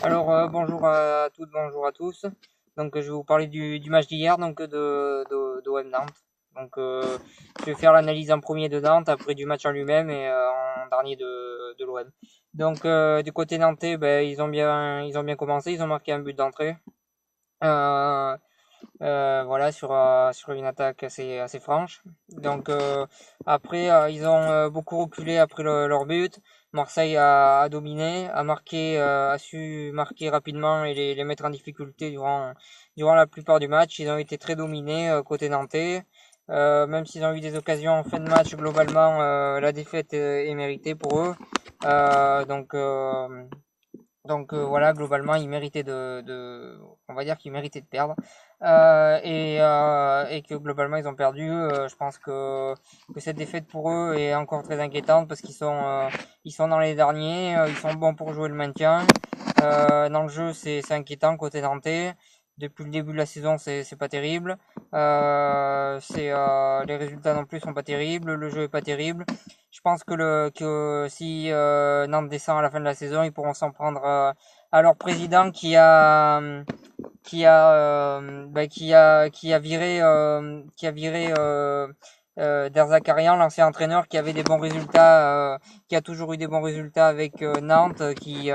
Alors, bonjour à toutes, bonjour à tous. Donc, je vais vous parler du match d'hier, donc d'OM Nantes. Donc, je vais faire l'analyse en premier de Nantes, après du match en lui-même et en dernier de l'OM. Donc, du côté nantais, ben, ils ont bien commencé, ils ont marqué un but d'entrée. Euh, voilà, sur une attaque assez franche. Donc après, ils ont beaucoup reculé après leur but. Marseille a dominé, a su marquer rapidement et les mettre en difficulté durant la plupart du match. Ils ont été très dominés côté nantais. Même s'ils ont eu des occasions en fin de match, globalement, la défaite est méritée pour eux. Euh, donc, euh, voilà, globalement, on va dire qu'ils méritaient de perdre. Et que globalement, ils ont perdu. Je pense que cette défaite pour eux est encore très inquiétante parce qu'ils sont dans les derniers. Ils sont bons pour jouer le maintien. Dans le jeu, c'est inquiétant côté nantais. Depuis le début de la saison, c'est pas terrible. Les résultats non plus sont pas terribles. Le jeu est pas terrible. Je pense que si Nantes descend à la fin de la saison, ils pourront s'en prendre à leur président qui a viré Derzakarian, l'ancien entraîneur qui avait des bons résultats, qui a toujours eu des bons résultats avec Nantes, qui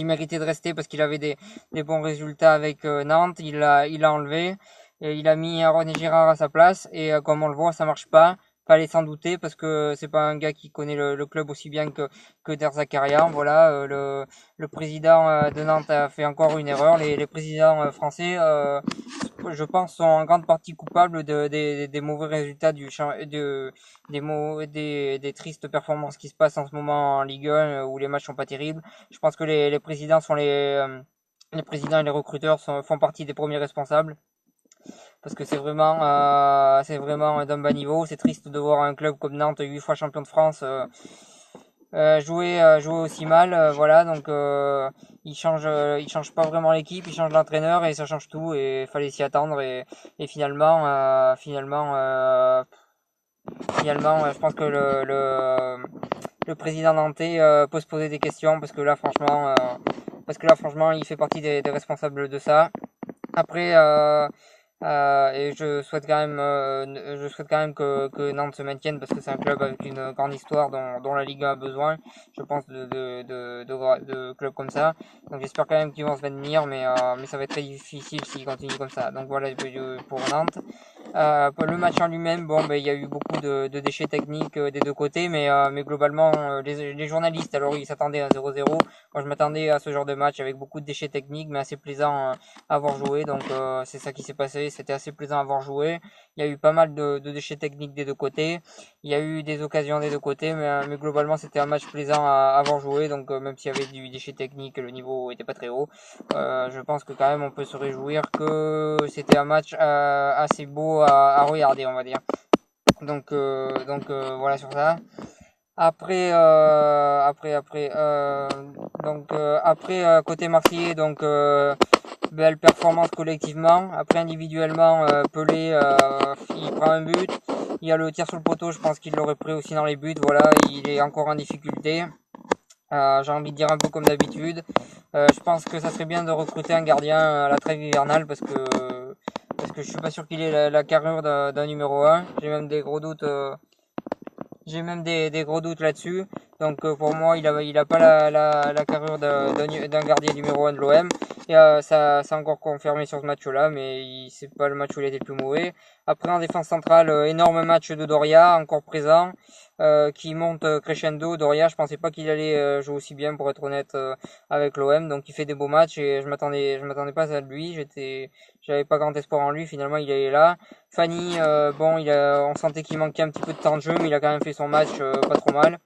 méritait de rester parce qu'il avait des bons résultats avec Nantes. Il l'a enlevé. Et il a mis René Girard à sa place et comme on le voit, ça marche pas. Fallait s'en douter parce que c'est pas un gars qui connaît le club aussi bien que Derzakarian. Voilà, le président de Nantes a fait encore une erreur. Les présidents français, je pense, sont en grande partie coupables des mauvais résultats des tristes performances qui se passent en ce moment en Ligue 1 où les matchs sont pas terribles. Je pense que les présidents les présidents et les recruteurs font partie des premiers responsables parce que c'est vraiment d'un bas niveau. C'est triste de voir un club comme Nantes, 8 fois champion de France, jouer aussi mal. Voilà, donc il change pas vraiment l'équipe, il change l'entraîneur et ça change tout. Et il fallait s'y attendre. Et finalement, je pense que le président nantais peut se poser des questions parce que là franchement, il fait partie des responsables de ça. Après, et je souhaite quand même que Nantes se maintienne parce que c'est un club avec une grande histoire dont la Ligue a besoin, je pense, de clubs comme ça. Donc j'espère quand même qu'ils vont se maintenir, mais ça va être très difficile s'ils continuent comme ça. Donc voilà pour Nantes. Le match en lui-même, bon, ben, il y a eu beaucoup de déchets techniques des deux côtés, mais globalement, les journalistes, alors ils s'attendaient à 0-0. Moi, je m'attendais à ce genre de match avec beaucoup de déchets techniques, mais assez plaisant à avoir joué. Donc, c'est ça qui s'est passé. C'était assez plaisant à avoir joué. Il y a eu pas mal de déchets techniques des deux côtés. Il y a eu des occasions des deux côtés, mais globalement, c'était un match plaisant à avoir joué. Donc, même s'il y avait du déchet technique, le niveau était pas très haut. Je pense que quand même on peut se réjouir que c'était un match assez beau à regarder, on va dire. Voilà sur ça. Après, côté Marseillais, donc belle performance collectivement. Après individuellement, Pelé, il prend un but. Il y a le tir sur le poteau, je pense qu'il l'aurait pris aussi dans les buts. Voilà, il est encore en difficulté. J'ai envie de dire un peu comme d'habitude. Je pense que ça serait bien de recruter un gardien à la trêve hivernale parce que je suis pas sûr qu'il ait la carrure d'un numéro un. J'ai même des gros doutes là-dessus. Donc pour moi, il a pas la carrure d'un gardien numéro un de l'OM. Et ça c'est encore confirmé sur ce match-là, mais c'est pas le match où il a été le plus mauvais. Après en défense centrale, énorme match de Doria, encore présent, qui monte crescendo. Doria, je pensais pas qu'il allait jouer aussi bien pour être honnête avec l'OM. Donc il fait des beaux matchs et je m'attendais pas à ça de lui. J'avais pas grand espoir en lui. Finalement, il est là. Fanny, bon, on sentait qu'il manquait un petit peu de temps de jeu, mais il a quand même fait son match pas trop mal.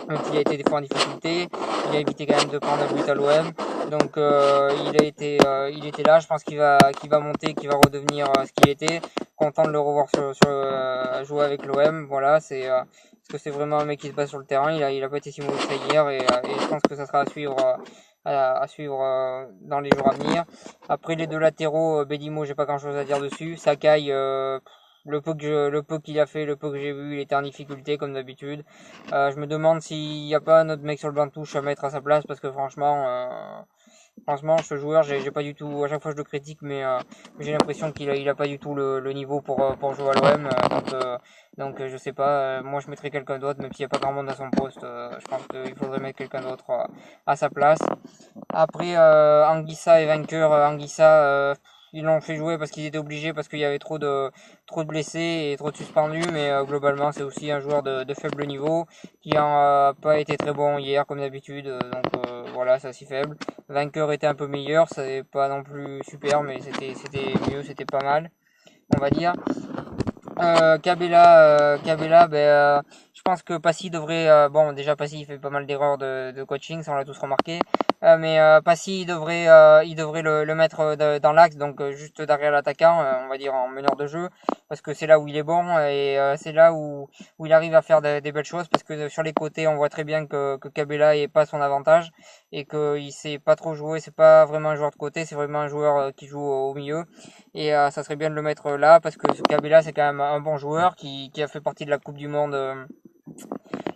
Même s'il a été des fois en difficulté, il a évité quand même de prendre un but à l'OM. Donc il était là. Je pense qu'il va monter, qu'il va redevenir ce qu'il était. Content de le revoir jouer avec l'OM. Voilà, parce que c'est vraiment un mec qui se bat sur le terrain. Il a pas été si mauvais que ça hier et je pense que ça sera à suivre dans les jours à venir. Après les deux latéraux, Bedimo, j'ai pas grand chose à dire dessus. Sakai, le peu qu'il a fait, le peu que j'ai vu, il était en difficulté comme d'habitude. Je me demande s'il n'y a pas un autre mec sur le banc de touche à mettre à sa place parce que franchement, Franchement, ce joueur, j'ai pas du tout, à chaque fois je le critique, mais j'ai l'impression il a pas du tout le niveau pour jouer à l'OM. Donc je sais pas, moi je mettrais quelqu'un d'autre, même s'il n'y a pas grand monde à son poste. Je pense qu'il faudrait mettre quelqu'un d'autre à sa place. Après, Anguissa et vainqueur, Anguissa, ils l'ont fait jouer parce qu'ils étaient obligés, parce qu'il y avait trop de blessés et trop de suspendus, mais globalement c'est aussi un joueur de faible niveau qui n'a pas été très bon hier comme d'habitude, donc voilà, c'est assez faible. Vainqueur était un peu meilleur, c'est pas non plus super, mais c'était mieux, c'était pas mal, on va dire. Cabella, je pense que Passy devrait, bon, déjà Passy il fait pas mal d'erreurs de coaching, ça on l'a tous remarqué, mais Passy il devrait le mettre dans l'axe, donc juste derrière l'attaquant, on va dire en meneur de jeu, parce que c'est là où il est bon et c'est là où il arrive à faire des belles choses, parce que sur les côtés on voit très bien que Cabella est pas son avantage et qu'il sait pas trop jouer, c'est pas vraiment un joueur de côté, c'est vraiment un joueur qui joue au milieu. Et ça serait bien de le mettre là parce que ce Kabila c'est quand même un bon joueur qui a fait partie de la Coupe du Monde,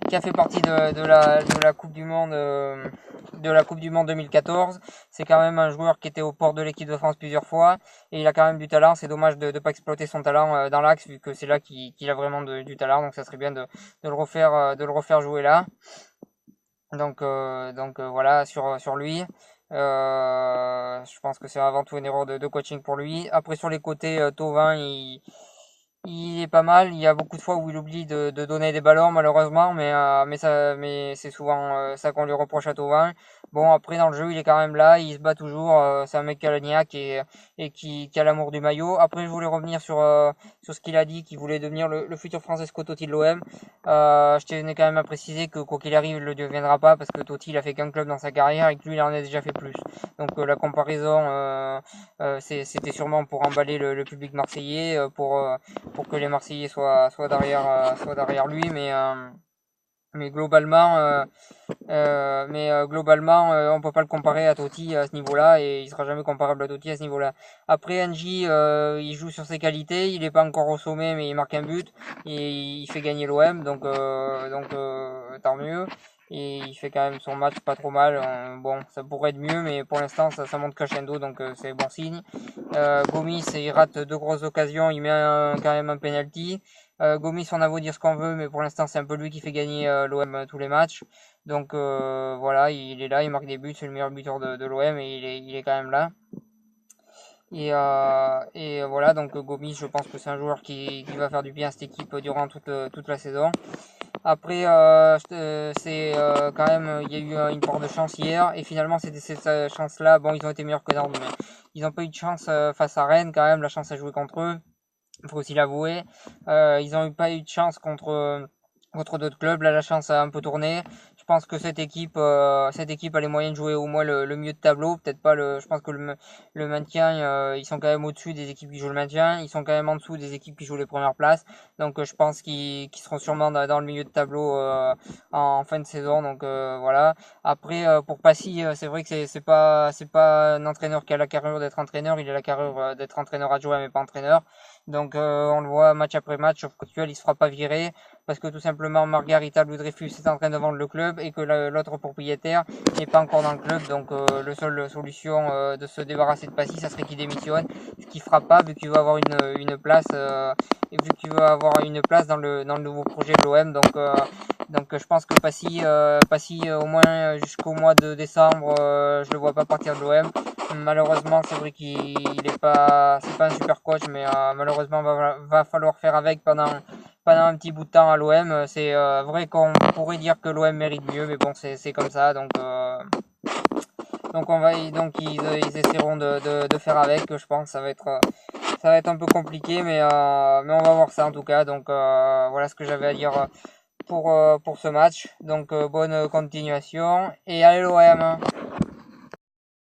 qui a fait partie de la Coupe du Monde, de la Coupe du Monde 2014. C'est quand même un joueur qui était au port de l'équipe de France plusieurs fois et il a quand même du talent. C'est dommage de ne pas exploiter son talent dans l'axe vu que c'est là qu'il a vraiment du talent. Donc ça serait bien de le refaire jouer là. Donc voilà sur lui. Je pense que c'est avant tout une erreur de coaching pour lui. Après sur les côtés, Thauvin il est pas mal. Il y a beaucoup de fois où il oublie de donner des ballons malheureusement, mais c'est souvent ça qu'on lui reproche à Thauvin. Bon après dans le jeu il est quand même là, il se bat toujours. C'est un mec qui a la niaque et qui a l'amour du maillot. Après je voulais revenir sur ce qu'il a dit, qu'il voulait devenir le futur Francesco Totti de l'OM. Je tenais quand même à préciser que quoi qu'il arrive, il ne le deviendra pas parce que Totti il a fait qu'un club dans sa carrière et que lui il en a déjà fait plus. Donc la comparaison, c'était sûrement pour emballer le public marseillais, pour que les Marseillais soient derrière lui, mais globalement, on peut pas le comparer à Totti à ce niveau-là et il sera jamais comparable à Totti à ce niveau-là. Après, NJ, il joue sur ses qualités, il est pas encore au sommet, mais il marque un but et il fait gagner l'OM, donc tant mieux. Et il fait quand même son match pas trop mal. Bon, ça pourrait être mieux, mais pour l'instant, ça monte crescendo, donc c'est bon signe. Gomis, il rate deux grosses occasions, il met quand même un penalty. Gomis, on a beau dire ce qu'on veut, mais pour l'instant, c'est un peu lui qui fait gagner l'OM tous les matchs. Donc voilà, il est là, il marque des buts, c'est le meilleur buteur de l'OM et il est quand même là. Et voilà, donc Gomis, je pense que c'est un joueur qui va faire du bien à cette équipe durant toute la saison. Après, c'est quand même, il y a eu une part de chance hier, et finalement, c'était cette chance-là. Bon, ils ont été meilleurs que Nantes, mais ils n'ont pas eu de chance face à Rennes quand même. La chance a joué contre eux, il faut aussi l'avouer. Ils n'ont pas eu de chance contre d'autres clubs. Là, la chance a un peu tourné. Je pense que cette équipe a les moyens de jouer au moins le mieux de tableau. Peut-être pas je pense que le maintien, ils sont quand même au-dessus des équipes qui jouent le maintien. Ils sont quand même en dessous des équipes qui jouent les premières places. Donc, je pense qu'ils seront sûrement dans le milieu de tableau, en fin de saison. Donc, voilà. Après, pour Passy, c'est vrai que c'est pas un entraîneur qui a la carrure d'être entraîneur. Il a la carrure d'être entraîneur adjoint, mais pas entraîneur. Donc on le voit match après match, sauf qu'actuel il se fera pas virer parce que tout simplement Margarita Louis-Dreyfus est en train de vendre le club et que l'autre propriétaire n'est pas encore dans le club. Donc la seule solution de se débarrasser de Passy, ça serait qu'il démissionne, ce qu'il fera pas vu qu'il veut avoir une place et vu qu'il veut avoir une place dans le nouveau projet de l'OM. Donc je pense que Passy au moins jusqu'au mois de décembre, je le vois pas partir de l'OM. Malheureusement, c'est vrai c'est pas un super coach, mais malheureusement, va falloir faire avec pendant un petit bout de temps à l'OM. C'est vrai qu'on pourrait dire que l'OM mérite mieux, mais bon, c'est comme ça. Donc ils essaieront de faire avec. Je pense ça va être un peu compliqué, mais on va voir ça en tout cas. Donc voilà ce que j'avais à dire pour ce match. Donc bonne continuation et allez l'OM.